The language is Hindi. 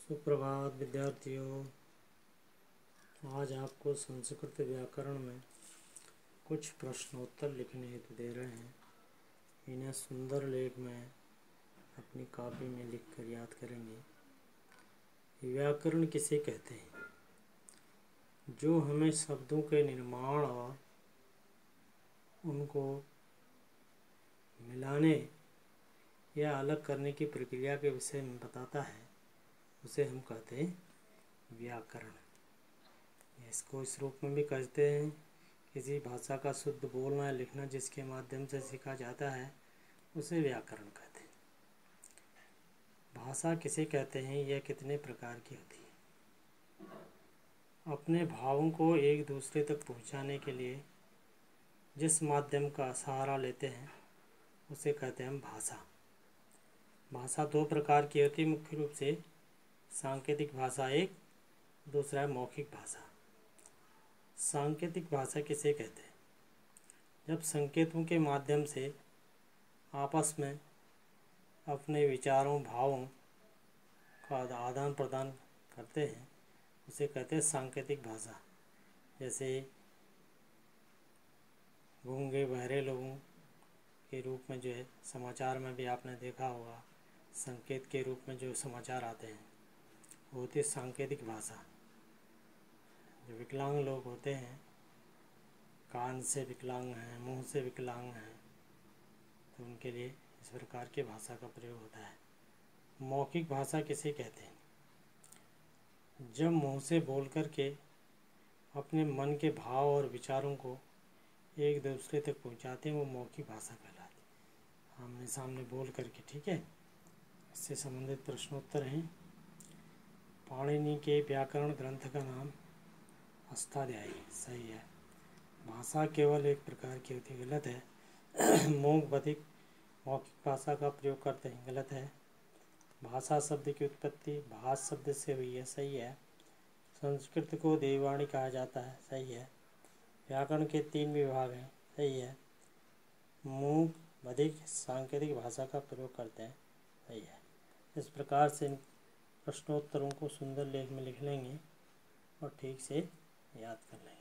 सुप्रभात विद्यार्थियों। आज आपको संस्कृत व्याकरण में कुछ प्रश्नोत्तर लिखने हेतु दे रहे हैं। इन्हें सुंदर लेख में अपनी कॉपी में लिखकर याद करेंगे। व्याकरण किसे कहते हैं? जो हमें शब्दों के निर्माण और उनको मिलाने या अलग करने की प्रक्रिया के विषय में बताता है, उसे हम कहते हैं व्याकरण। इसको इस रूप में भी कहते हैं, किसी भाषा का शुद्ध बोलना या लिखना जिसके माध्यम से सीखा जाता है उसे व्याकरण कहते हैं। भाषा किसे कहते हैं? यह कितने प्रकार की होती है? अपने भावों को एक दूसरे तक पहुंचाने के लिए जिस माध्यम का सहारा लेते हैं उसे कहते हैं भाषा। भाषा दो प्रकार की होती है मुख्य रूप से। सांकेतिक भाषा एक, दूसरा है मौखिक भाषा। सांकेतिक भाषा किसे कहते हैं? जब संकेतों के माध्यम से आपस में अपने विचारों भावों का आदान प्रदान करते हैं उसे कहते हैं सांकेतिक भाषा। जैसे गूंगे बहरे लोगों के रूप में जो है, समाचार में भी आपने देखा होगा, संकेत के रूप में जो समाचार आते हैं वो होती है सांकेतिक भाषा। जो विकलांग लोग होते हैं, कान से विकलांग हैं, मुंह से विकलांग हैं, तो उनके लिए इस प्रकार की भाषा का प्रयोग होता है। मौखिक भाषा किसे कहते हैं? जब मुंह से बोल कर के अपने मन के भाव और विचारों को एक दूसरे तक पहुंचाते हैं वो मौखिक भाषा कहलाती है। आमने सामने बोल करके, ठीक है। इससे संबंधित प्रश्नोत्तर हैं। पाणिनि के व्याकरण ग्रंथ का नाम अष्टाध्यायी, सही है। भाषा केवल एक प्रकार की होती है, गलत है। मौखिक भाषा का प्रयोग करते हैं, गलत है। भाषा शब्द की उत्पत्ति भाष शब्द से हुई है, सही है। संस्कृत को देववाणी कहा जाता है, सही है। व्याकरण के 3 विभाग हैं, सही है। मूक बधिक सांकेतिक भाषा का प्रयोग करते हैं, सही है। इस प्रकार से इन प्रश्नोत्तरों को सुंदर लेख में लिख लेंगे और ठीक से याद कर लेंगे।